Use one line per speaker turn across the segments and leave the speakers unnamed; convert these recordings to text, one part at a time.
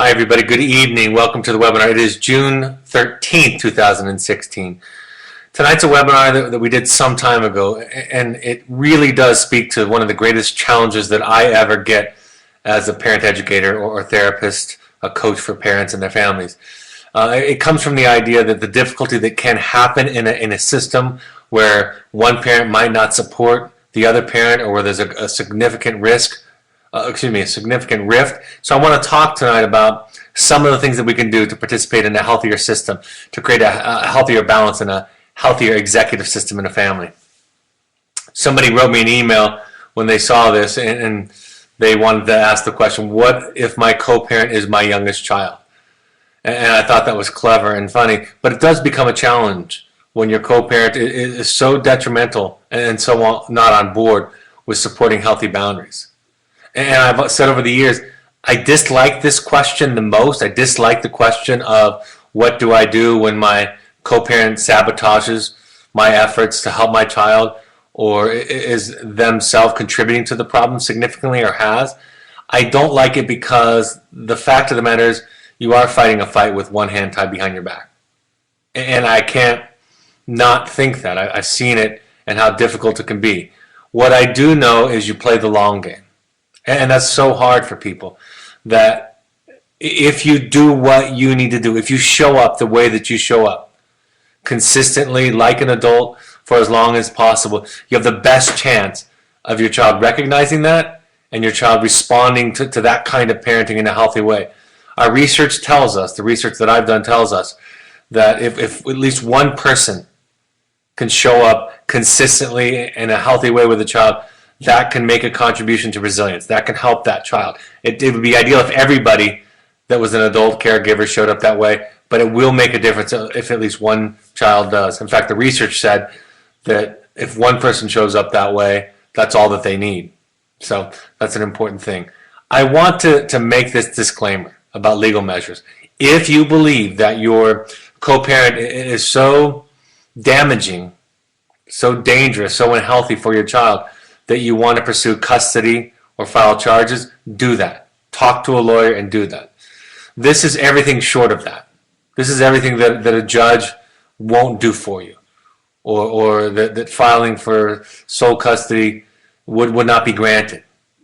Hi, everybody. Good evening. Welcome to the webinar. It is June 13th, 2016. Tonight's a webinar that we did some time ago, and it really does speak to one of the greatest challenges that I ever get as a parent educator or therapist, a coach for parents and their families. It comes from the idea that the difficulty that can happen in a system where one parent might not support the other parent, or where there's a significant risk, a significant rift. So I want to talk tonight about some of the things that we can do to participate in a healthier system, to create a healthier balance and a healthier executive system in a family. Somebody wrote me an email when they saw this, and they wanted to ask the question, what if my co-parent is my youngest child? And I thought that was clever and funny, but it does become a challenge when your co-parent is so detrimental and so not on board with supporting healthy boundaries. And I've said over the years, I dislike this question the most. I dislike the question of what do I do when my co-parent sabotages my efforts to help my child, or is themselves contributing to the problem significantly, or has. I don't like it because the fact of the matter is you are fighting a fight with one hand tied behind your back. And I can't not think that. I've seen it and how difficult it can be. What I do know is you play the long game. And that's so hard for people, that if you do what you need to do, if you show up the way that you show up, consistently like an adult for as long as possible, you have the best chance of your child recognizing that and your child responding to that kind of parenting in a healthy way. Our research tells us, the research that I've done tells us, that if at least one person can show up consistently in a healthy way with a child, that can make a contribution to resilience. That can help that child. It would be ideal if everybody that was an adult caregiver showed up that way, but it will make a difference if at least one child does. In fact, the research said that if one person shows up that way, that's all that they need. So that's an important thing. I want to make this disclaimer about legal measures. If you believe that your co-parent is so damaging, so dangerous, so unhealthy for your child, that you want to pursue custody or file charges, do that. Talk to a lawyer and do that. This is everything short of that. This is everything that a judge won't do for you, or that filing for sole custody would not be granted.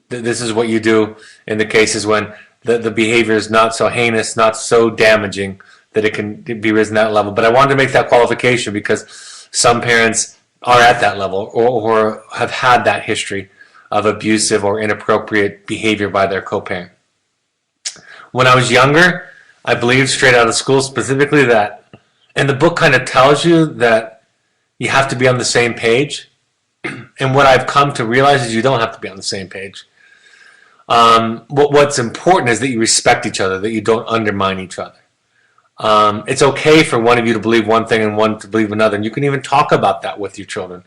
This is what you do in the cases when the behavior is not so heinous, not so damaging that it can be risen to that level. But I wanted to make that qualification because some parents are at that level, or have had that history of abusive or inappropriate behavior by their co-parent. When I was younger, I believed straight out of school specifically that, and the book kind of tells you that you have to be on the same page. And what I've come to realize is you don't have to be on the same page. What's important is that you respect each other, that you don't undermine each other. It's okay for one of you to believe one thing and one to believe another, and you can even talk about that with your children.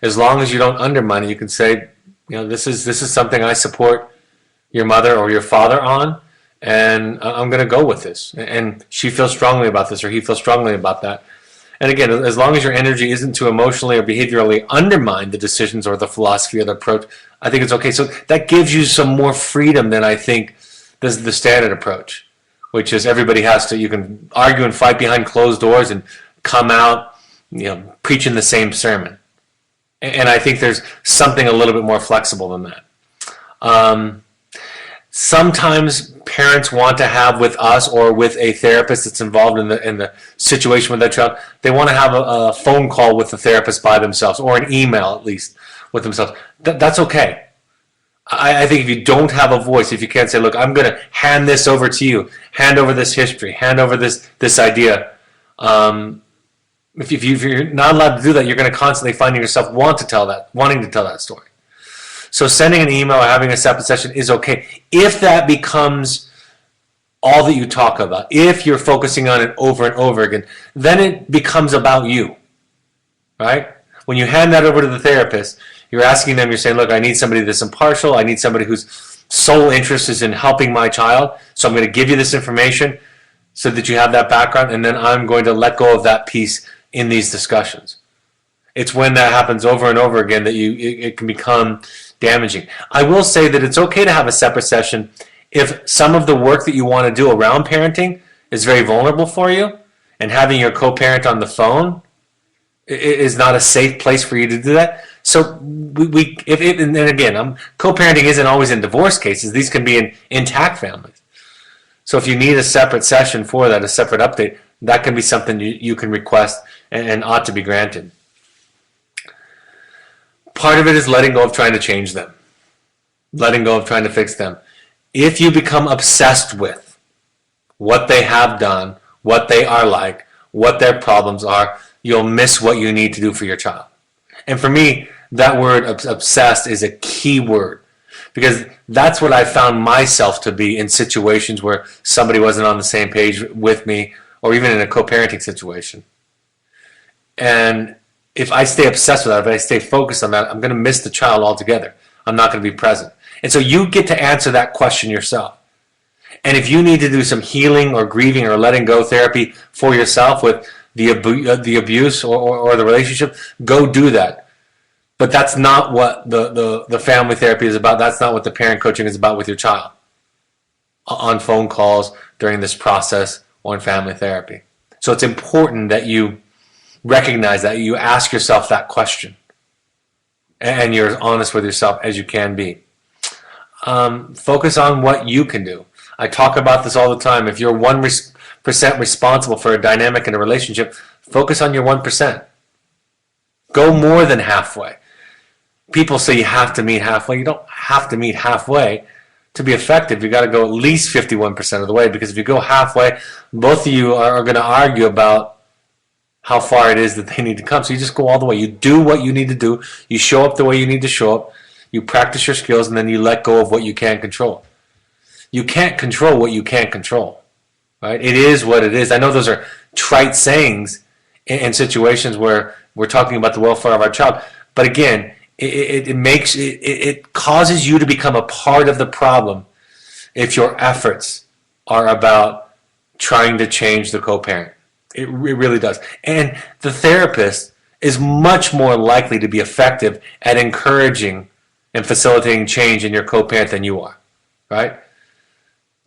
As long as you don't undermine it, you can say, this is something I support your mother or your father on, and I'm going to go with this. And she feels strongly about this, or he feels strongly about that. And again, as long as your energy isn't to emotionally or behaviorally undermine the decisions or the philosophy or the approach, I think it's okay. So that gives you some more freedom than I think the standard approach, which is everybody has to, you can argue and fight behind closed doors and come out, preaching the same sermon. And I think there's something a little bit more flexible than that. Sometimes parents want to have with us or with a therapist that's involved in the situation with their child, they want to have a phone call with the therapist by themselves, or an email at least with themselves. That's okay. I think if you don't have a voice, if you can't say, look, I'm going to hand this over to you, hand over this history, hand over this idea, if you're not allowed to do that, you're going to constantly find yourself wanting to tell that story. So sending an email or having a separate session is okay. If that becomes all that you talk about, if you're focusing on it over and over again, then it becomes about you, right? When you hand that over to the therapist, you're asking them, you're saying, look, I need somebody that's impartial. I need somebody whose sole interest is in helping my child. So I'm going to give you this information so that you have that background, and then I'm going to let go of that piece in these discussions. It's when that happens over and over again that it can become damaging. I will say that it's okay to have a separate session If some of the work that you want to do around parenting is very vulnerable for you, and having your co-parent on the phone is not a safe place for you to do that. So and again, co-parenting isn't always in divorce cases. These can be in intact families. So if you need a separate session for that, a separate update, that can be something you can request and ought to be granted. Part of it is letting go of trying to change them, letting go of trying to fix them. If you become obsessed with what they have done, what they are like, what their problems are, you'll miss what you need to do for your child. And for me, that word obsessed is a key word, because that's what I found myself to be in situations where somebody wasn't on the same page with me, or even in a co-parenting situation. And if I stay obsessed with that, if I stay focused on that, I'm going to miss the child altogether. I'm not going to be present. And so you get to answer that question yourself. And if you need to do some healing or grieving or letting go therapy for yourself with the abuse or the relationship, go do that. But that's not what the family therapy is about. That's not what the parent coaching is about with your child on phone calls during this process or in family therapy. So it's important that you recognize that, you ask yourself that question, and you're as honest with yourself as you can be. Focus on what you can do. I talk about this all the time. If you're 1% responsible for a dynamic in a relationship, focus on your 1%. Go more than halfway. People say you have to meet halfway. You don't have to meet halfway to be effective. You got to go at least 51% of the way, because if you go halfway, both of you are going to argue about how far it is that they need to come. So you just go all the way. You do what you need to do. You show up the way you need to show up. You practice your skills, and then you let go of what you can't control. You can't control what you can't control, right? It is what it is. I know those are trite sayings in situations where we're talking about the welfare of our child, but again, it causes you to become a part of the problem if your efforts are about trying to change the co-parent. It really does. And the therapist is much more likely to be effective at encouraging and facilitating change in your co-parent than you are, right?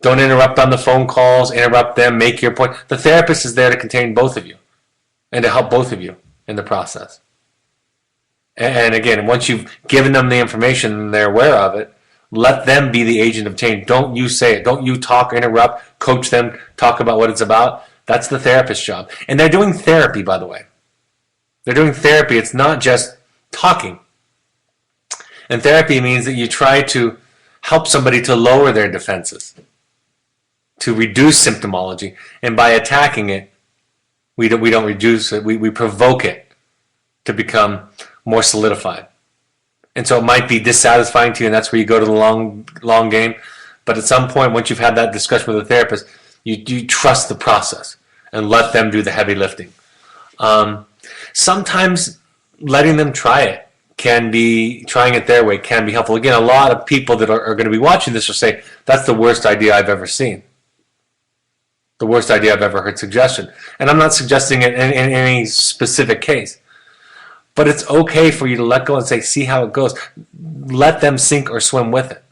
Don't interrupt on the phone calls, interrupt them, make your point. The therapist is there to contain both of you and to help both of you in the process. And again, once you've given them the information and they're aware of it, let them be the agent of change. Don't you say it. Don't you talk, interrupt, coach them, talk about what it's about. That's the therapist's job. And they're doing therapy, by the way. They're doing therapy. It's not just talking. And therapy means that you try to help somebody to lower their defenses, to reduce symptomology. And by attacking it, we don't reduce it. We provoke it to become more solidified. And so it might be dissatisfying to you, and that's where you go to the long game. But at some point, once you've had that discussion with a therapist, you trust the process and let them do the heavy lifting. Sometimes letting them try it trying it their way can be helpful. Again, a lot of people that are going to be watching this will say, that's the worst idea I've ever seen. The worst idea I've ever heard suggestion. And I'm not suggesting it in any specific case. But it's okay for you to let go and say, see how it goes. Let them sink or swim with it.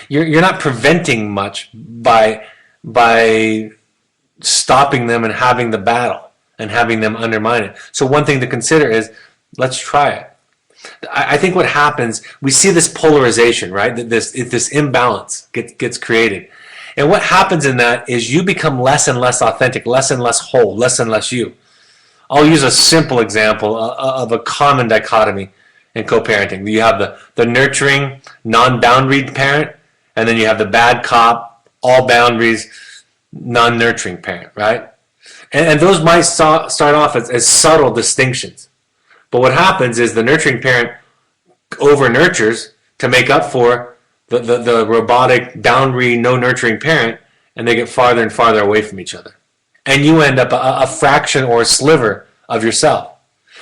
You're not preventing much by stopping them and having the battle and having them undermine it. So one thing to consider is, let's try it. I think what happens, we see this polarization, right? This imbalance gets created. And what happens in that is you become less and less authentic, less and less whole, less and less you. I'll use a simple example of a common dichotomy in co-parenting. You have the nurturing, non-boundaried parent, and then you have the bad cop, all boundaries, non-nurturing parent, right? And those might start off as subtle distinctions. But what happens is the nurturing parent over-nurtures to make up for the robotic, boundary, no-nurturing parent, and they get farther and farther away from each other. And you end up a fraction or a sliver of yourself.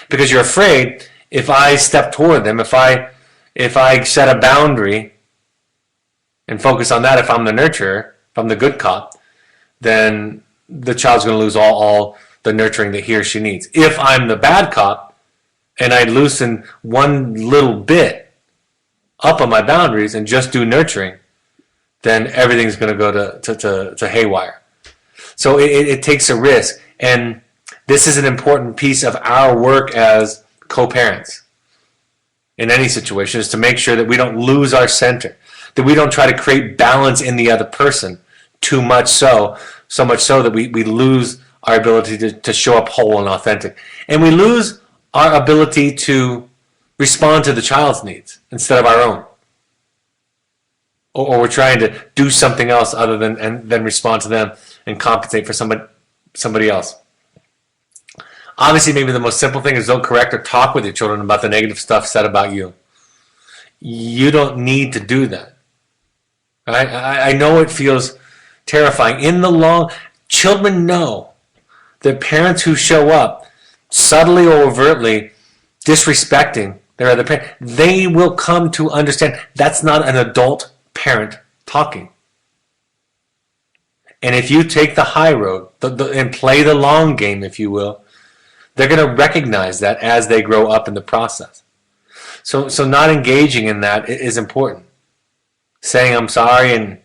Because you're afraid, if I step toward them, if I set a boundary and focus on that, if I'm the nurturer, if I'm the good cop, then the child's going to lose all the nurturing that he or she needs. If I'm the bad cop, and I loosen one little bit up on my boundaries and just do nurturing, then everything's going to go to haywire. So it takes a risk. And this is an important piece of our work as co-parents in any situation, is to make sure that we don't lose our center, that we don't try to create balance in the other person too much, so much so that we lose our ability to show up whole and authentic. And we lose our ability to respond to the child's needs instead of our own. Or we're trying to do something else other than respond to them and compensate for somebody else. Obviously, maybe the most simple thing is don't correct or talk with your children about the negative stuff said about you. You don't need to do that. Right? I know it feels terrifying. In the long, children know that parents who show up subtly or overtly disrespecting their other parent, they will come to understand that's not an adult parent talking. And if you take the high road and play the long game, if you will, they're going to recognize that as they grow up in the process. So not engaging in that is important. Saying I'm sorry, and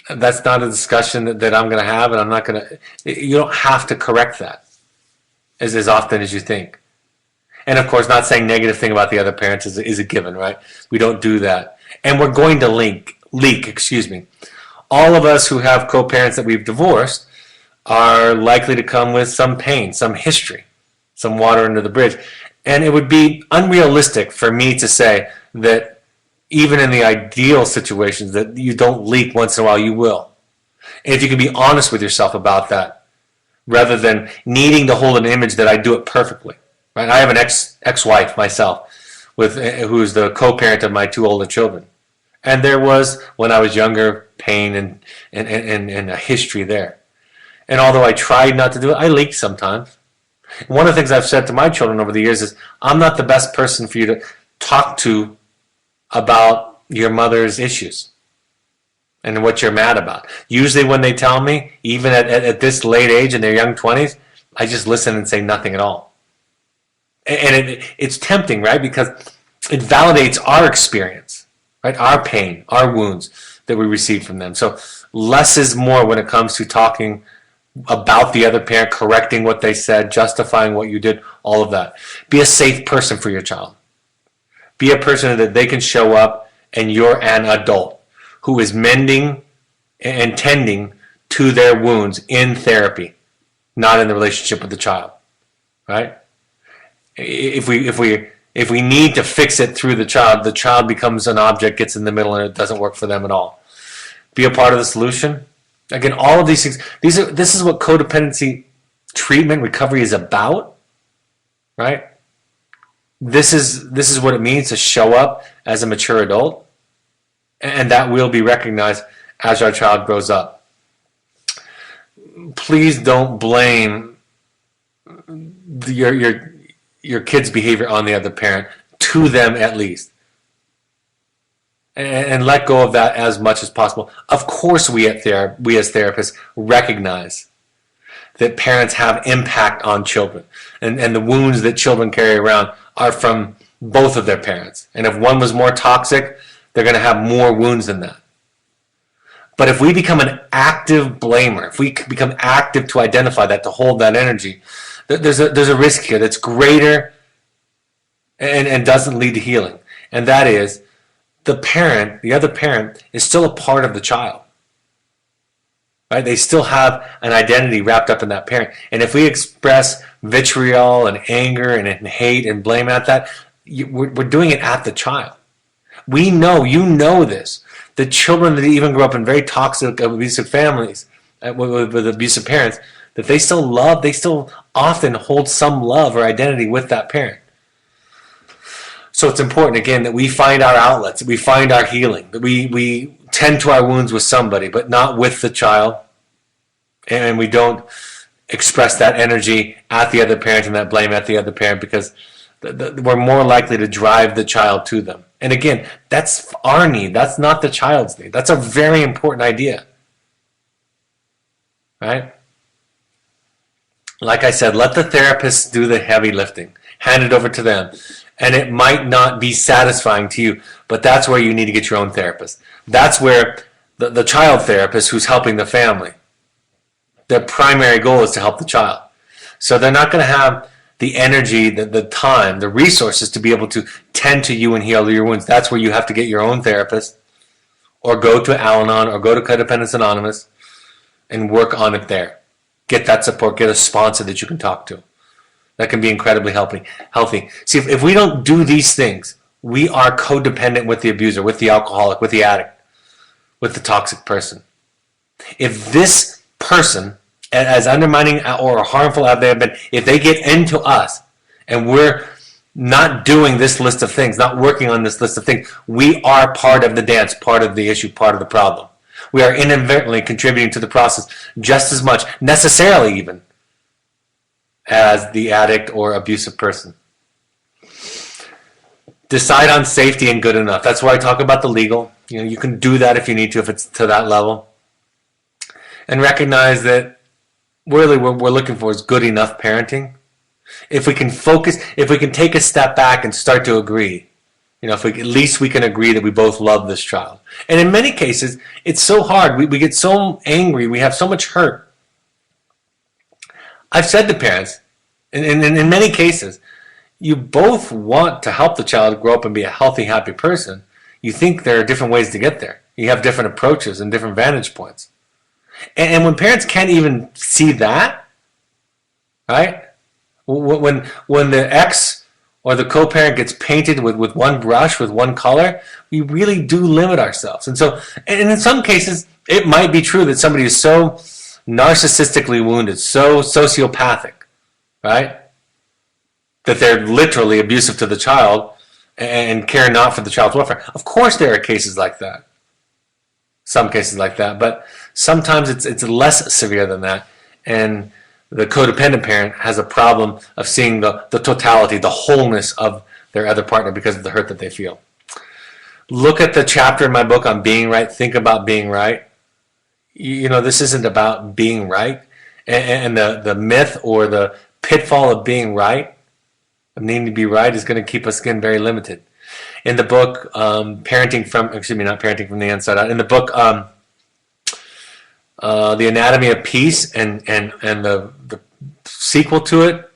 that's not a discussion that I'm going to have, and I'm not going to. You don't have to correct that as often as you think. And of course, not saying negative thing about the other parents is a given, right? We don't do that. And we're going to leak. All of us who have co-parents that we've divorced are likely to come with some pain, some history, some water under the bridge. And it would be unrealistic for me to say that even in the ideal situations that you don't leak once in a while, you will. And if you can be honest with yourself about that, rather than needing to hold an image that I do it perfectly. Right? I have an ex-wife myself, who's the co-parent of my two older children. And there was, when I was younger, pain and a history there. And although I tried not to do it, I leaked sometimes. One of the things I've said to my children over the years is, I'm not the best person for you to talk to about your mother's issues and what you're mad about. Usually when they tell me, even at this late age in their young 20s, I just listen and say nothing at all. And it's tempting, right? Because it validates our experience, right? Our pain, our wounds that we receive from them. So less is more when it comes to talking about the other parent, correcting what they said, justifying what you did, all of that. Be a safe person for your child. Be a person that they can show up and you're an adult who is mending and tending to their wounds in therapy, not in the relationship with the child, right? If we need to fix it through the child becomes an object, gets in the middle, and it doesn't work for them at all. Be a part of the solution. Again, all of these things, this is what codependency treatment recovery is about, right? This is what it means to show up as a mature adult, and that will be recognized as our child grows up. Please don't blame your kid's behavior on the other parent, to them at least. And let go of that as much as possible. Of course, we as therapists recognize that parents have impact on children, and the wounds that children carry around are from both of their parents. And if one was more toxic, they're going to have more wounds than that. But if we become an active blamer, if we become active to identify that, to hold that energy, there's a risk here that's greater and doesn't lead to healing. And that is, the other parent is still a part of the child. Right? They still have an identity wrapped up in that parent. And if we express vitriol and anger and hate and blame at that, we're doing it at the child. We know, you know this, the children that even grow up in very toxic, abusive families with abusive parents, that they still often hold some love or identity with that parent. So it's important, again, that we find our outlets, that we find our healing, that we tend to our wounds with somebody, but not with the child, and we don't express that energy at the other parent and that blame at the other parent, because we're more likely to drive the child to them. And again, that's our need. That's not the child's need. That's a very important idea. Right? Like I said, let the therapist do the heavy lifting. Hand it over to them. And it might not be satisfying to you, but that's where you need to get your own therapist. That's where the child therapist who's helping the family. Their primary goal is to help the child. So they're not going to have the energy, the time, the resources to be able to tend to you and heal your wounds. That's where you have to get your own therapist, or go to Al-Anon, or go to Codependence Anonymous and work on it there. Get that support, get a sponsor that you can talk to. That can be incredibly healthy. See, if we don't do these things, we are codependent with the abuser, with the alcoholic, with the addict, with the toxic person. If this person, as undermining or harmful as they have been, if they get into us and we're not doing this list of things, not working on this list of things, we are part of the dance, part of the issue, part of the problem. We are inadvertently contributing to the process just as much, necessarily even, as the addict or abusive person. Decide on safety and good enough. That's why I talk about the legal. You can do that if you need to, if it's to that level. And recognize that really what we're looking for is good enough parenting. If we can focus, if we can take a step back and start to agree, if we, at least we can agree that we both love this child. And in many cases, it's so hard. We get so angry. We have so much hurt. I've said to parents, in many cases, you both want to help the child grow up and be a healthy, happy person. You think there are different ways to get there. You have different approaches and different vantage points. And when parents can't even see that, right? When the ex or the co-parent gets painted with one brush, with one color, we really do limit ourselves. And in some cases, it might be true that somebody is so narcissistically wounded, so sociopathic, right, that they're literally abusive to the child and care not for the child's welfare. Of course there are cases like that. Some cases like that, but sometimes it's less severe than that. And the codependent parent has a problem of seeing the totality, the wholeness of their other partner because of the hurt that they feel. Look at the chapter in my book on being right. Think about being right. This isn't about being right. And the myth or the pitfall of being right, of needing to be right, is going to keep us, again, very limited. In the book, not Parenting from the Inside Out, in the book, The Anatomy of Peace, and the sequel to it,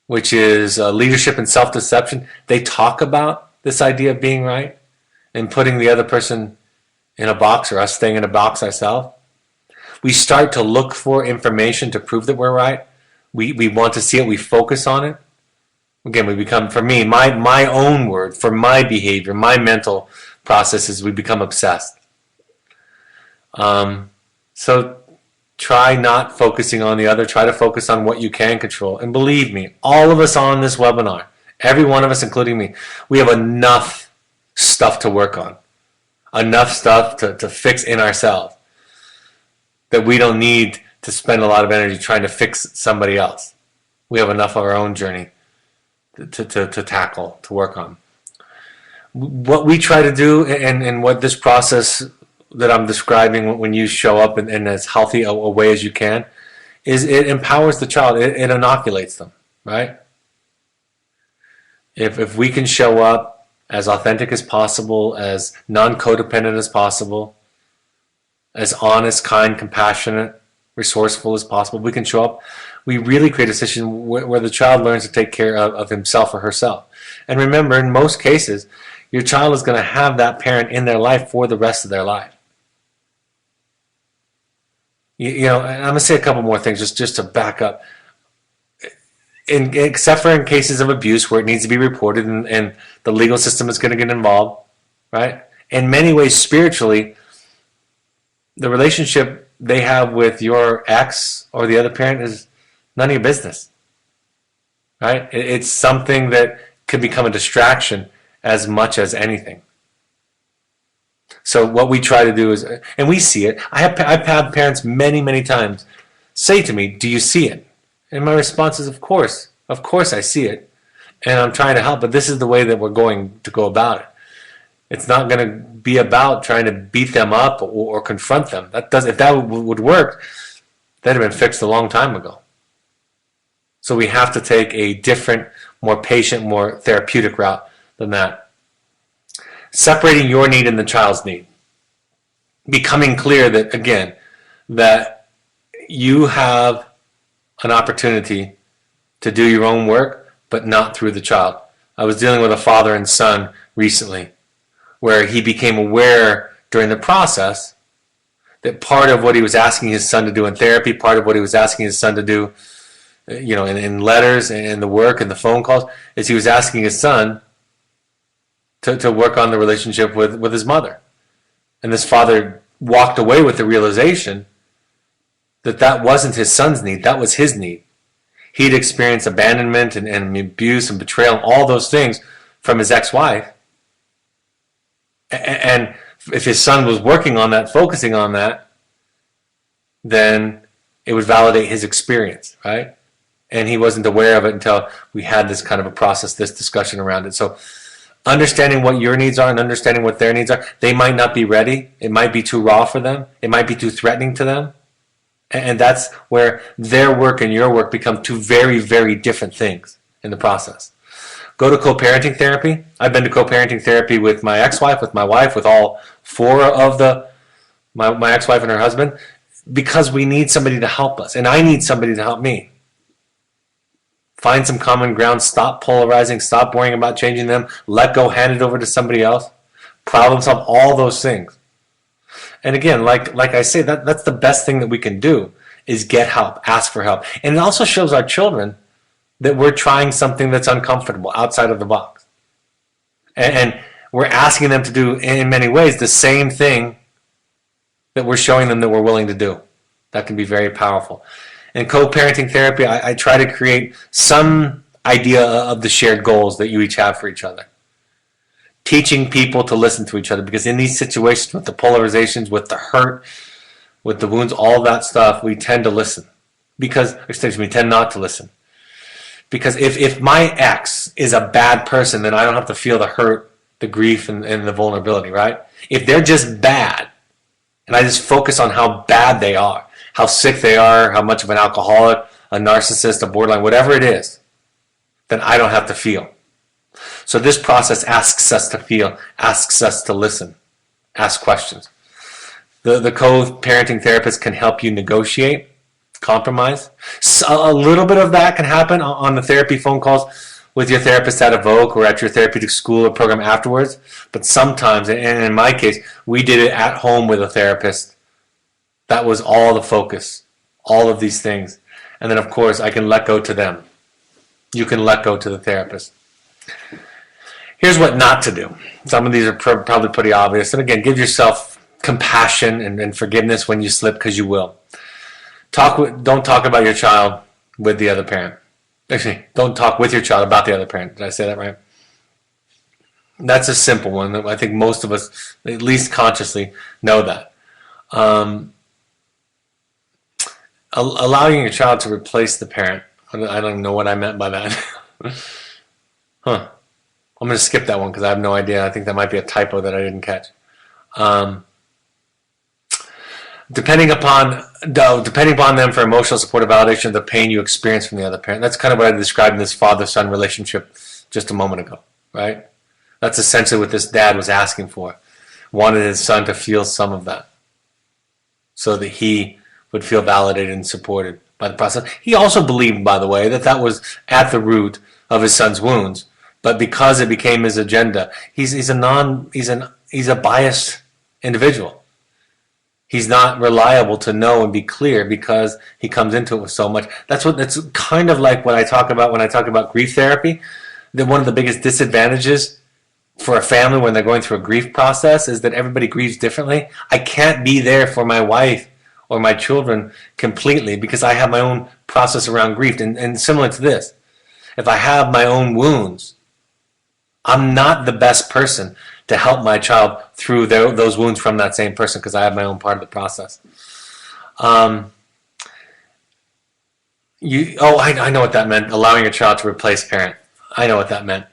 which is Leadership and Self-Deception, they talk about this idea of being right and putting the other person in a box, or us staying in a box ourselves. We start to look for information to prove that we're right. We want to see it. We focus on it. Again, we become, for me, my own word, for my behavior, my mental processes, we become obsessed. So try not focusing on the other. Try to focus on what you can control. And believe me, all of us on this webinar, every one of us, including me, we have enough stuff to work on. Enough stuff to fix in ourselves that we don't need to spend a lot of energy trying to fix somebody else. We have enough of our own journey to tackle, to work on. What we try to do, and what this process that I'm describing, when you show up in as healthy a way as you can, is it empowers the child. It inoculates them, right? If we can show up as authentic as possible, as non-codependent as possible, as honest, kind, compassionate, resourceful as possible, we can show up. We really create a situation where the child learns to take care of himself or herself. And remember, in most cases, your child is going to have that parent in their life for the rest of their life. And I'm going to say a couple more things just to back up. Except for in cases of abuse where it needs to be reported and the legal system is going to get involved, right? In many ways, spiritually, the relationship they have with your ex or the other parent is none of your business, right? It's something that can become a distraction as much as anything. So what we try to do is, and we see it, I've had parents many times say to me, do you see it? And my response is, of course I see it, and I'm trying to help, but this is the way that we're going to go about it. It's not going to be about trying to beat them up or confront them. If that would work, that'd have been fixed a long time ago. So we have to take a different, more patient, more therapeutic route than that. Separating your need and the child's need. becoming clear that, again, that you have an opportunity to do your own work, but not through the child. I was dealing with a father and son recently where he became aware during the process that part of what he was asking his son to do in therapy, part of what he was asking his son to do, in letters and the work and the phone calls, is he was asking his son to work on the relationship with his mother. And this father walked away with the realization that that wasn't his son's need, that was his need. He'd experienced abandonment and abuse and betrayal, all those things from his ex-wife. And if his son was working on that, focusing on that, then it would validate his experience, right? And he wasn't aware of it until we had this kind of a process, this discussion around it. So understanding what your needs are and understanding what their needs are, they might not be ready. It might be too raw for them. It might be too threatening to them. And that's where their work and your work become two very, very different things in the process. Go to co-parenting therapy. I've been to co-parenting therapy with my ex-wife, with my wife, with all four of my ex-wife and her husband, because we need somebody to help us. And I need somebody to help me. Find some common ground. Stop polarizing. Stop worrying about changing them. Let go. Hand it over to somebody else. Problem solve. All those things. And again, like I say, that's the best thing that we can do is get help, ask for help. And it also shows our children that we're trying something that's uncomfortable, outside of the box. And we're asking them to do, in many ways, the same thing that we're showing them that we're willing to do. That can be very powerful. In co-parenting therapy, I try to create some idea of the shared goals that you each have for each other. Teaching people to listen to each other, because in these situations with the polarizations, with the hurt, with the wounds, all that stuff, we tend to listen. We tend not to listen. Because if my ex is a bad person, then I don't have to feel the hurt, the grief, and the vulnerability, right? If they're just bad, and I just focus on how bad they are, how sick they are, how much of an alcoholic, a narcissist, a borderline, whatever it is, then I don't have to feel. So this process asks us to feel, asks us to listen, ask questions. The co-parenting therapist can help you negotiate, compromise. So a little bit of that can happen on the therapy phone calls with your therapist at Evoke or at your therapeutic school or program afterwards. But sometimes, and in my case, we did it at home with a therapist. That was all the focus, all of these things. And then, of course, I can let go to them. You can let go to the therapist. Here's what not to do. Some of these are probably pretty obvious. And again, give yourself compassion and forgiveness when you slip, because you will. Don't talk about your child with the other parent. Actually, don't talk with your child about the other parent. Did I say that right? That's a simple one. I think most of us, at least consciously, know that. Allowing your child to replace the parent. I don't even know what I meant by that. Huh. I'm going to skip that one because I have no idea. I think that might be a typo that I didn't catch. Depending upon them for emotional support or validation of the pain you experience from the other parent. That's kind of what I described in this father-son relationship just a moment ago, right? That's essentially what this dad was asking for. Wanted his son to feel some of that so that he would feel validated and supported by the process. He also believed, by the way, that that was at the root of his son's wounds. But because it became his agenda, he's a biased individual. He's not reliable to know and be clear because he comes into it with so much. That's kind of like what I talk about when I talk about grief therapy. That one of the biggest disadvantages for a family when they're going through a grief process is that everybody grieves differently. I can't be there for my wife or my children completely because I have my own process around grief. And similar to this, if I have my own wounds, I'm not the best person to help my child through those wounds from that same person because I have my own part of the process. I know what that meant, allowing your child to replace parent. I know what that meant.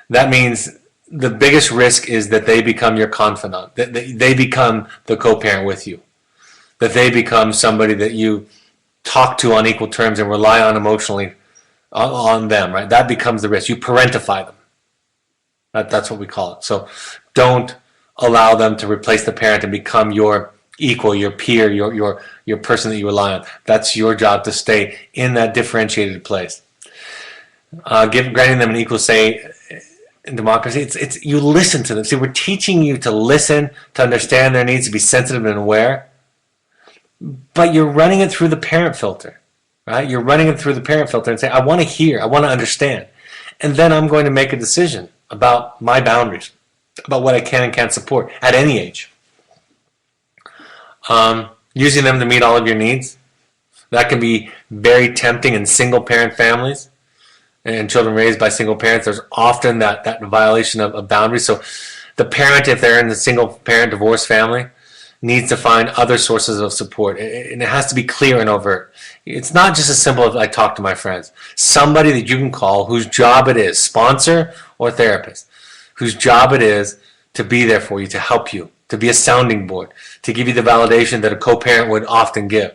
That means the biggest risk is that they become your confidant, that they become the co-parent with you, that they become somebody that you talk to on equal terms and rely on emotionally on them, right? That becomes the risk. You parentify them. That's what we call it. So don't allow them to replace the parent and become your equal, your peer, your person that you rely on. That's your job to stay in that differentiated place. Granting them an equal say in democracy, it's you listen to them. See, we're teaching you to listen, to understand their needs, to be sensitive and aware, but you're running it through the parent filter, right? You're running it through the parent filter and say, I want to hear, I want to understand, and then I'm going to make a decision about my boundaries, about what I can and can't support at any age. Using them to meet all of your needs. That can be very tempting in single parent families and children raised by single parents. There's often that violation of boundaries. So the parent, if they're in the single parent divorce family, needs to find other sources of support. And it has to be clear and overt. It's not just as simple as I talk to my friends. Somebody that you can call whose job it is, sponsor or therapist, whose job it is to be there for you, to help you, to be a sounding board, to give you the validation that a co-parent would often give,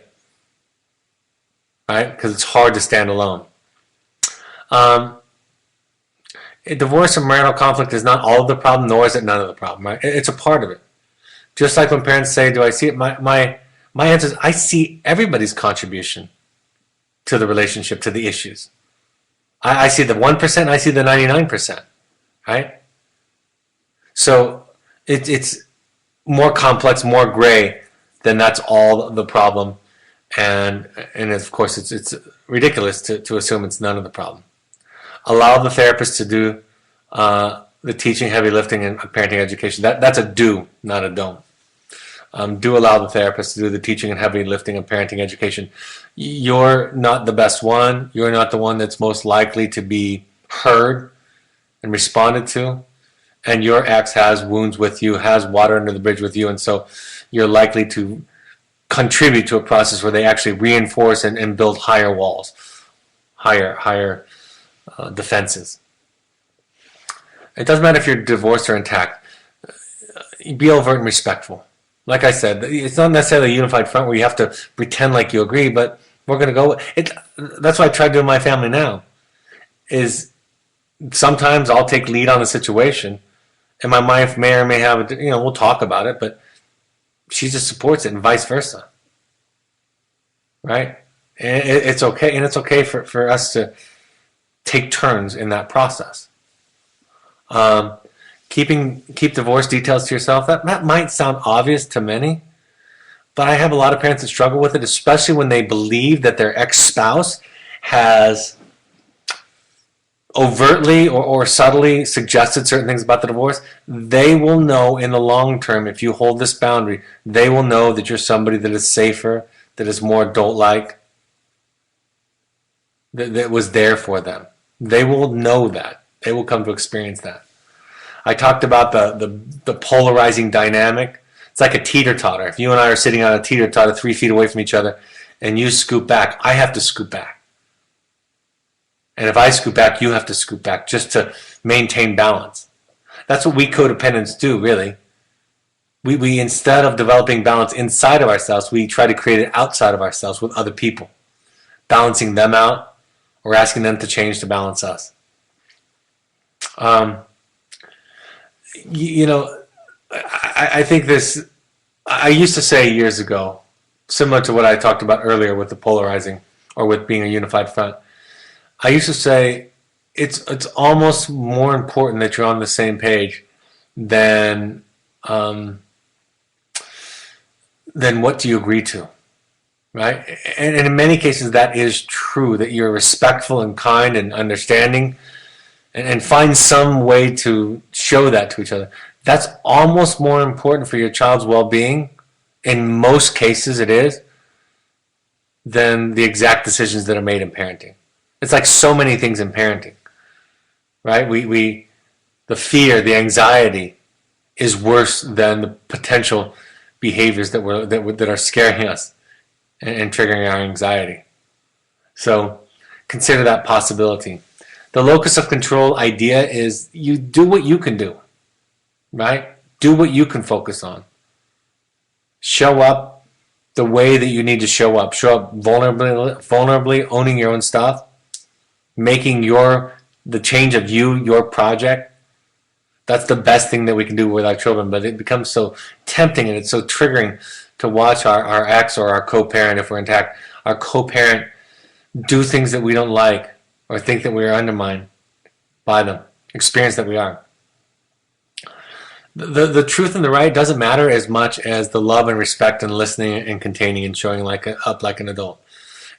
right? Because it's hard to stand alone. A divorce or marital conflict is not all of the problem, nor is it none of the problem, right? It's a part of it. Just like when parents say, do I see it? My answer is, I see everybody's contribution to the relationship, to the issues. I see the 1%, I see the 99%, right? So it's more complex, more gray than that's all the problem. And of course, it's ridiculous to assume it's none of the problem. Allow the therapist to do the teaching, heavy lifting, and parenting education. That's a do, not a don't. Do allow the therapist to do the teaching and heavy lifting and parenting education. You're not the best one. You're not the one that's most likely to be heard and responded to. And your ex has wounds with you, has water under the bridge with you, and so you're likely to contribute to a process where they actually reinforce and build higher walls, higher defenses. It doesn't matter if you're divorced or intact. Be overt and respectful. Like I said, it's not necessarily a unified front where you have to pretend like you agree, but we're going to go. That's what I try to do in my family now, is sometimes I'll take lead on a situation, and my wife may or may have, we'll talk about it, but she just supports it and vice versa. Right? And it's okay, and it's okay for us to take turns in that process. Keep divorce details to yourself. That might sound obvious to many, but I have a lot of parents that struggle with it, especially when they believe that their ex-spouse has overtly or subtly suggested certain things about the divorce. They will know in the long term, if you hold this boundary, they will know that you're somebody that is safer, that is more adult-like, that was there for them. They will know that. They will come to experience that. I talked about the polarizing dynamic. It's like a teeter-totter. If you and I are sitting on a teeter-totter 3 feet away from each other and you scoot back, I have to scoot back. And if I scoot back, you have to scoot back just to maintain balance. That's what we codependents do, really. We instead of developing balance inside of ourselves, we try to create it outside of ourselves with other people, balancing them out or asking them to change to balance us. I think this, I used to say years ago, similar to what I talked about earlier with the polarizing or with being a unified front, I used to say it's almost more important that you're on the same page than what do you agree to, right? And in many cases that is true, that you're respectful and kind and understanding and find some way to show that to each other. That's almost more important for your child's well-being, in most cases it is, than the exact decisions that are made in parenting. It's like so many things in parenting, right? The fear, the anxiety is worse than the potential behaviors that are scaring us and triggering our anxiety. So consider that possibility. The locus of control idea is you do what you can do, right? Do what you can focus on. Show up the way that you need to show up. Show up vulnerably, owning your own stuff, making the change of you your project. That's the best thing that we can do with our children, but it becomes so tempting and it's so triggering to watch our ex or our co-parent, if we're intact, our co-parent do things that we don't like or think that we are undermined by them, experience that we are. The truth and the right doesn't matter as much as the love and respect and listening and containing and showing up like an adult.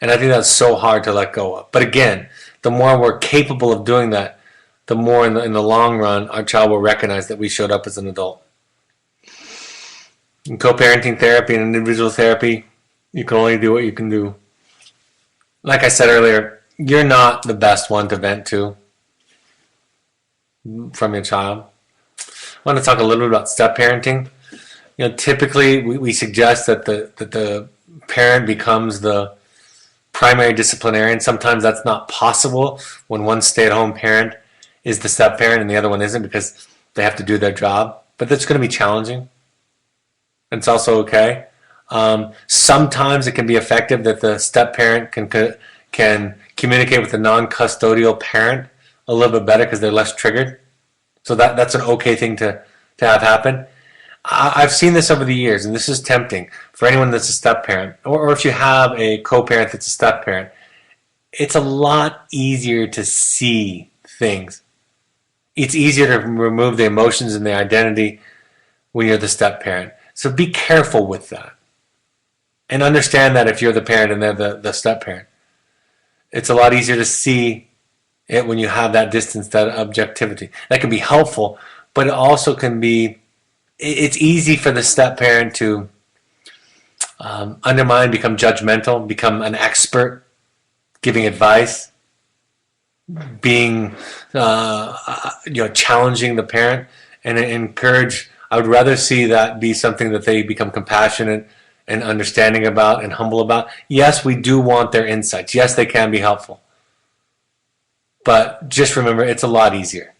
And I think that's so hard to let go of. But again, the more we're capable of doing that, the more in the long run our child will recognize that we showed up as an adult. In co-parenting therapy and individual therapy, you can only do what you can do. Like I said earlier, you're not the best one to vent to from your child. I want to talk a little bit about step-parenting. Typically we suggest that the parent becomes the primary disciplinarian. Sometimes that's not possible when one stay-at-home parent is the step-parent and the other one isn't because they have to do their job. But that's going to be challenging. And it's also okay. Sometimes it can be effective that the step-parent can communicate with the non-custodial parent a little bit better because they're less triggered. So that's an okay thing to have happen. I've seen this over the years, and this is tempting for anyone that's a step-parent, or if you have a co-parent that's a step-parent. It's a lot easier to see things. It's easier to remove the emotions and the identity when you're the step-parent. So be careful with that. And understand that if you're the parent and they're the step-parent. It's a lot easier to see it when you have that distance, that objectivity. That can be helpful, but it also can be, it's easy for the step-parent to undermine, become judgmental, become an expert, giving advice, being, challenging the parent, and encourage. I would rather see that be something that they become compassionate and understanding about and humble about. Yes, we do want their insights. Yes, they can be helpful. But just remember, it's a lot easier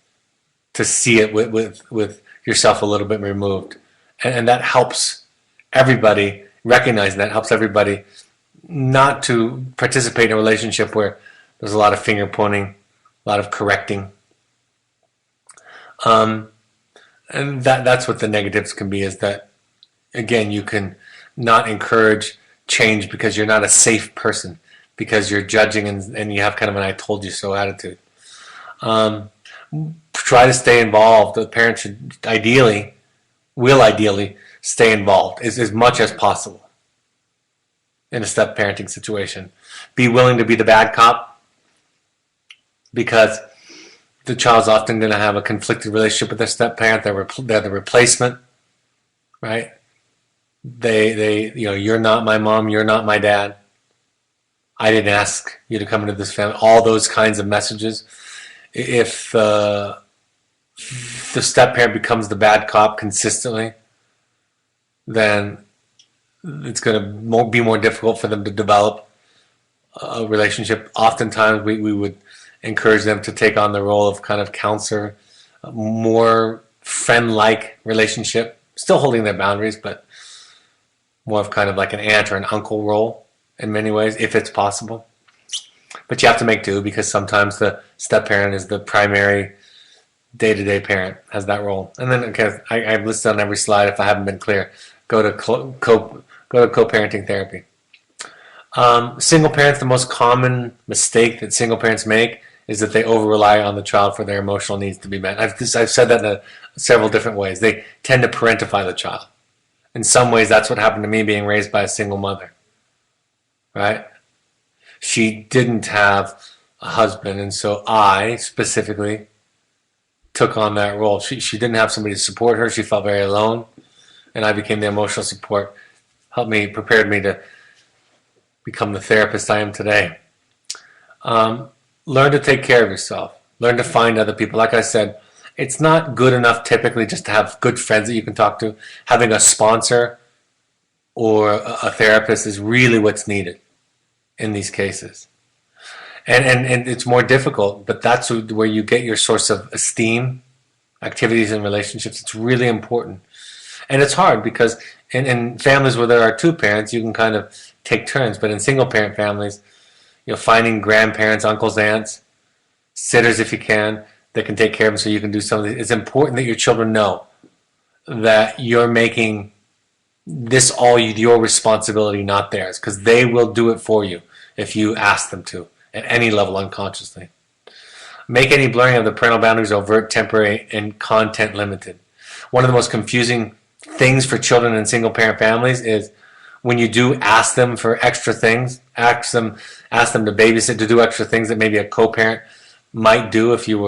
to see it with yourself a little bit removed. And that helps everybody, recognizing that helps everybody not to participate in a relationship where there's a lot of finger pointing, a lot of correcting. And that's what the negatives can be, is that, again, you can not encourage change because you're not a safe person, because you're judging and you have kind of an I told you so attitude. Try to stay involved. The parent should ideally stay involved as much as possible in a step parenting situation. Be willing to be the bad cop, because the child's often going to have a conflicted relationship with their step parent. They're the replacement, right? They you're not my mom, you're not my dad. I didn't ask you to come into this family. All those kinds of messages. If the step-parent becomes the bad cop consistently, then it's going to be more difficult for them to develop a relationship. Oftentimes, we would encourage them to take on the role of kind of counselor, a more friend-like relationship, still holding their boundaries, but more of kind of like an aunt or an uncle role in many ways, if it's possible. But you have to make do, because sometimes the step-parent is the primary day-to-day parent, has that role. And then, okay, I've listed on every slide, if I haven't been clear, go to co-parenting therapy. Single parents, the most common mistake that single parents make is that they over-rely on the child for their emotional needs to be met. I've said that in several different ways. They tend to parentify the child. In some ways, that's what happened to me being raised by a single mother, right? She didn't have a husband, and so I specifically took on that role. She didn't have somebody to support her. She felt very alone, and I became the emotional support, prepared me to become the therapist I am today. Learn to take care of yourself. Learn to find other people. Like I said, it's not good enough typically just to have good friends that you can talk to. Having a sponsor or a therapist is really what's needed in these cases. And it's more difficult, but that's where you get your source of esteem, activities, and relationships. It's really important. And it's hard because in families where there are two parents, you can kind of take turns. But in single-parent families, finding grandparents, uncles, aunts, sitters if you can, that can take care of them so you can do something. It's important that your children know that you're making this all your responsibility, not theirs, because they will do it for you if you ask them to at any level unconsciously. Make any blurring of the parental boundaries overt, temporary, and content limited. One of the most confusing things for children in single parent families is when you do ask them for extra things, ask them to babysit, to do extra things that maybe a co-parent might do if you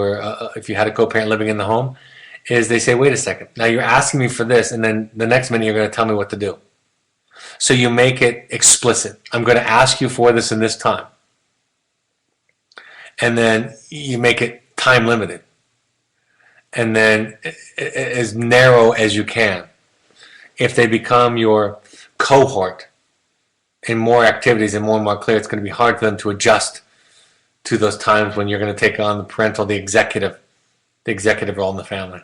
had a co-parent living in the home, is they say, wait a second, now you're asking me for this, and then the next minute you're going to tell me what to do. So you make it explicit. I'm going to ask you for this in this time. And then you make it time limited. And then as narrow as you can. If they become your cohort in more activities and more clear, it's going to be hard for them to adjust to those times when you're going to take on the executive role in the family.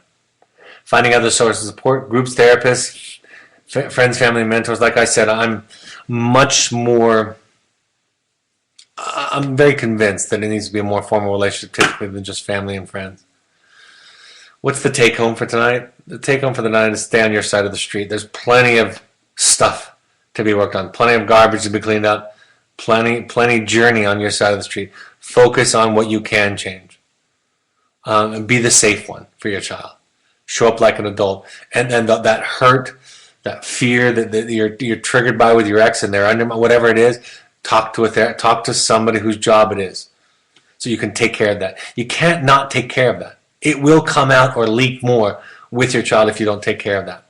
Finding other sources of support, groups, therapists, friends, family, mentors. Like I said, I'm very convinced that it needs to be a more formal relationship typically than just family and friends. What's the take home for tonight? The take home for the night is stay on your side of the street. There's plenty of stuff to be worked on, plenty of garbage to be cleaned up, plenty journey on your side of the street. Focus on what you can change. And be the safe one for your child. Show up like an adult. And that hurt, that fear that you're triggered by with your ex and they're under, whatever it is, talk to somebody whose job it is. So you can take care of that. You can't not take care of that. It will come out or leak more with your child if you don't take care of that.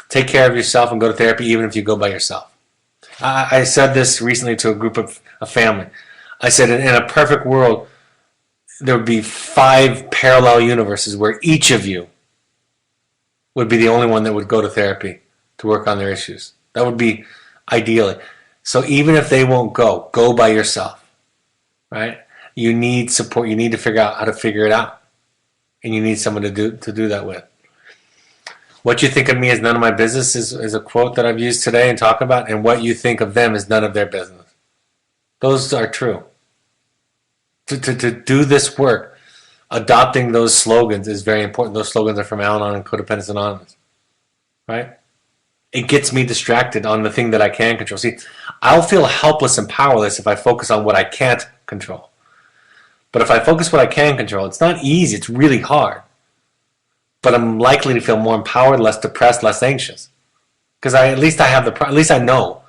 Take care of yourself and go to therapy even if you go by yourself. I said this recently to a group of a family. I said in a perfect world, there would be 5 parallel universes where each of you would be the only one that would go to therapy to work on their issues. That would be ideally. So even if they won't go by yourself, right? You need support. You need to figure out how to figure it out. And you need someone to do that with. What you think of me is none of my business is a quote that I've used today and talk about, and what you think of them is none of their business. Those are true. To do this work, adopting those slogans is very important. Those slogans are from Al-Anon and Codependence Anonymous. Right? It gets me distracted on the thing that I can control. See, I'll feel helpless and powerless if I focus on what I can't control. But if I focus what I can control, it's not easy. It's really hard. But I'm likely to feel more empowered, less depressed, less anxious. Because at least I know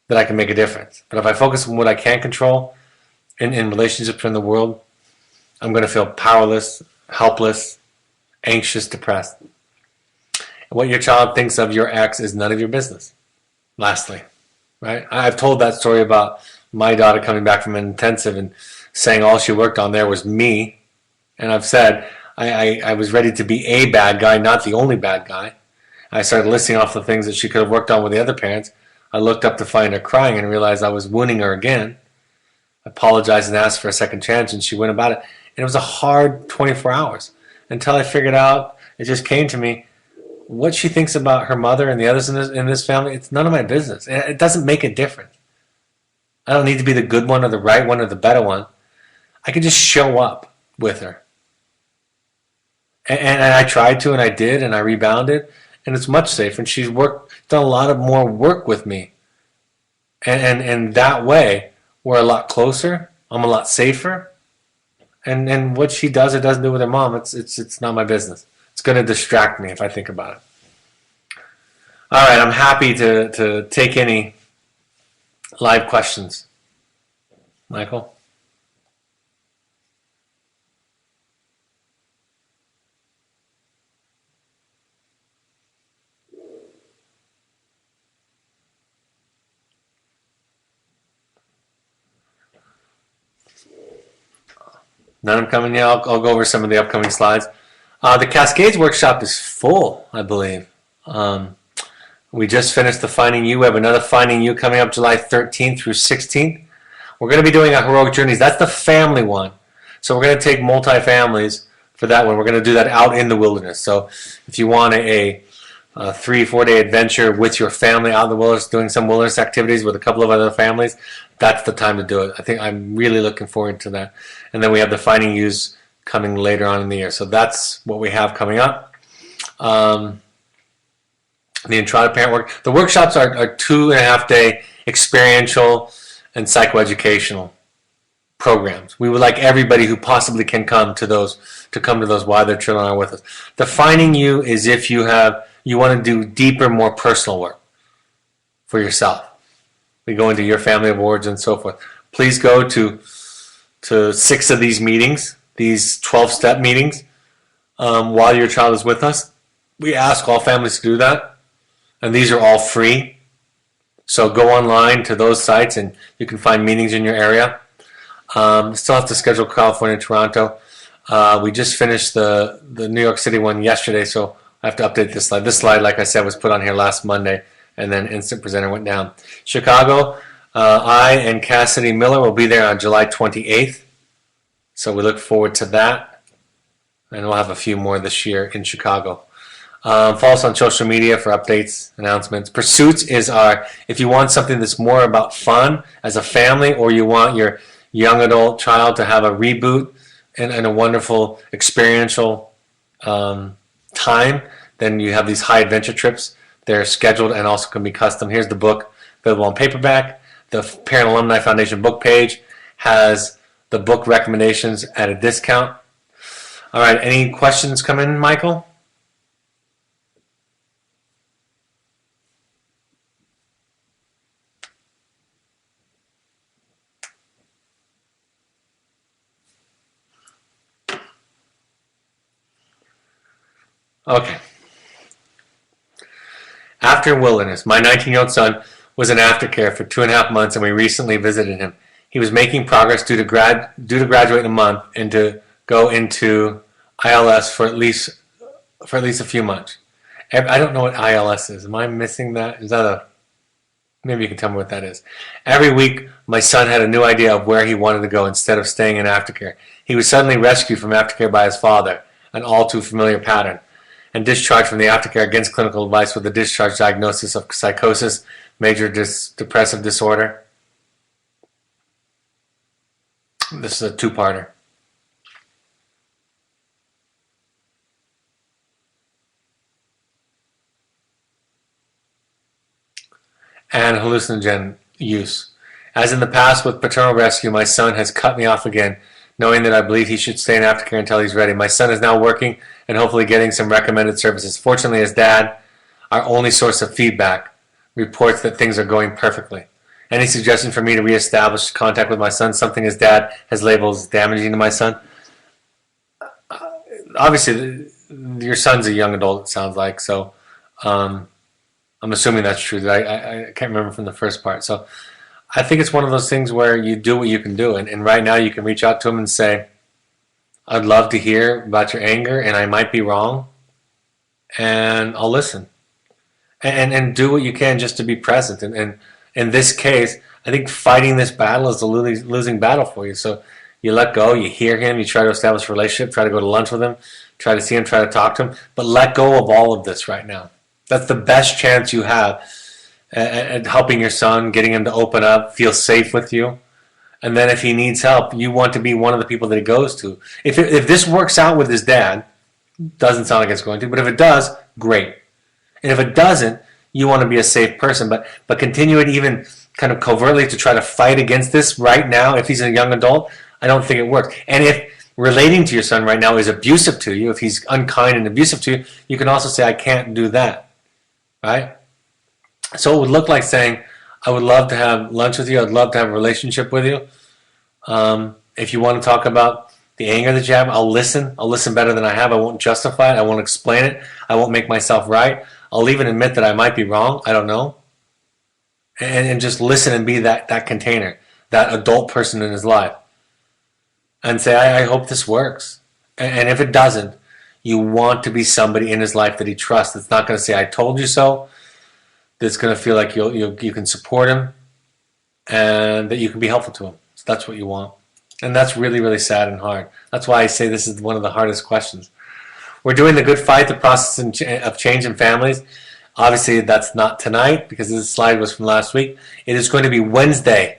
that I can make a difference. But if I focus on what I can control in relationships in the world, I'm going to feel powerless, helpless, anxious, depressed. What your child thinks of your ex is none of your business. Lastly, right? I've told that story about my daughter coming back from an intensive and saying all she worked on there was me. And I've said I was ready to be a bad guy, not the only bad guy. I started listing off the things that she could have worked on with the other parents. I looked up to find her crying and realized I was wounding her again. I apologized and asked for a second chance, and she went about it. And it was a hard 24 hours until I figured out, it just came to me, what she thinks about her mother and the others in this family, it's none of my business. It doesn't make a difference. I don't need to be the good one or the right one or the better one. I can just show up with her. And I tried to, and I did, and I rebounded, and it's much safer. And she's done a lot of more work with me. And that way, we're a lot closer. I'm a lot safer. And what she does or doesn't do with her mom, it's not my business. It's going to distract me if I think about it. All right, I'm happy to take any live questions. Michael? None of them coming yet. I'll go over some of the upcoming slides. The Cascades workshop is full, I believe. We just finished the Finding You. We have another Finding You coming up July 13th through 16th. We're going to be doing a Heroic Journeys. That's the family one. So we're going to take multi-families for that one. We're going to do that out in the wilderness. So if you want a 3-4 day adventure with your family out in the wilderness, doing some wilderness activities with a couple of other families, that's the time to do it. I think I'm really looking forward to that. And then we have the Finding Yous coming later on in the year. So that's what we have coming up. the Entrada parent work. The workshops are 2.5-day experiential and psychoeducational programs. We would like everybody who possibly can come to those while their children are with us. Defining you is if you want to do deeper, more personal work for yourself. We go into your family of origin and so forth. Please go to 6 of these meetings, these 12-step meetings, while your child is with us. We ask all families to do that, and these are all free. So go online to those sites, and you can find meetings in your area. Still have to schedule California, Toronto. We just finished the New York City one yesterday, so I have to update this slide. This slide, like I said, was put on here last Monday, and then Instant Presenter went down. Chicago, I and Cassidy Miller will be there on July 28th, so we look forward to that, and we'll have a few more this year in Chicago. Follow us on social media for updates, announcements. Pursuits is if you want something that's more about fun as a family, or you want your young adult child to have a reboot and a wonderful experiential time, then you have these high adventure trips. They're scheduled and also can be custom. Here's the book available on paperback. The Parent Alumni Foundation book page has the book recommendations at a discount. All right, any questions come in, Michael? Okay. After Wilderness, my 19-year-old son was in aftercare for 2.5 months, and we recently visited him. He was making progress due to graduate in a month and to go into ILS for at least a few months. I don't know what ILS is. Am I missing that? Is that maybe you can tell me what that is. Every week, my son had a new idea of where he wanted to go instead of staying in aftercare. He was suddenly rescued from aftercare by his father, an all too familiar pattern, and discharged from the aftercare against clinical advice with a discharge diagnosis of psychosis, major depressive disorder. This is a two-parter. And hallucinogen use. As in the past with paternal rescue, my son has cut me off again, knowing that I believe he should stay in aftercare until he's ready. My son is now working and hopefully getting some recommended services. Fortunately, his dad, our only source of feedback, reports that things are going perfectly. Any suggestion for me to reestablish contact with my son, something his dad has labeled as damaging to my son? Obviously, your son's a young adult, it sounds like, so I'm assuming that's true. I can't remember from the first part. So I think it's one of those things where you do what you can do. And right now you can reach out to him and say, I'd love to hear about your anger, and I might be wrong, and I'll listen. And do what you can just to be present. And in this case, I think fighting this battle is a losing battle for you. So you let go, you hear him, you try to establish a relationship, try to go to lunch with him, try to see him, try to talk to him, but let go of all of this right now. That's the best chance you have at helping your son, getting him to open up, feel safe with you. And then if he needs help, you want to be one of the people that he goes to. If this works out with his dad, doesn't sound like it's going to, but if it does, great. And if it doesn't, you want to be a safe person, but continue it even kind of covertly to try to fight against this right now. If he's a young adult, I don't think it works. And if relating to your son right now is abusive to you, if he's unkind and abusive to you, you can also say, I can't do that, right? So it would look like saying, I would love to have lunch with you. I'd love to have a relationship with you. If you want to talk about the anger that you have, I'll listen. I'll listen better than I have. I won't justify it. I won't explain it. I won't make myself right. I'll even admit that I might be wrong. I don't know. And just listen and be that container, that adult person in his life. And say, I hope this works. And if it doesn't, you want to be somebody in his life that he trusts. That's not going to say, I told you so. That's going to feel like you can support him and that you can be helpful to him. So that's what you want. And that's really, really sad and hard. That's why I say this is one of the hardest questions. We're doing the good fight, the process of change in families. Obviously, that's not tonight because this slide was from last week. It is going to be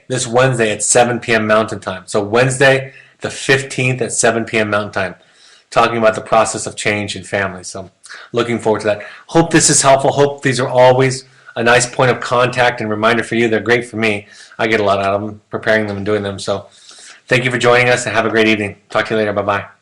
this Wednesday at 7 p.m. Mountain Time. So Wednesday, the 15th at 7 p.m. Mountain Time, talking about the process of change in families. So looking forward to that. Hope this is helpful. Hope these are always a nice point of contact and reminder for you. They're great for me. I get a lot out of them, preparing them and doing them. So thank you for joining us and have a great evening. Talk to you later. Bye-bye.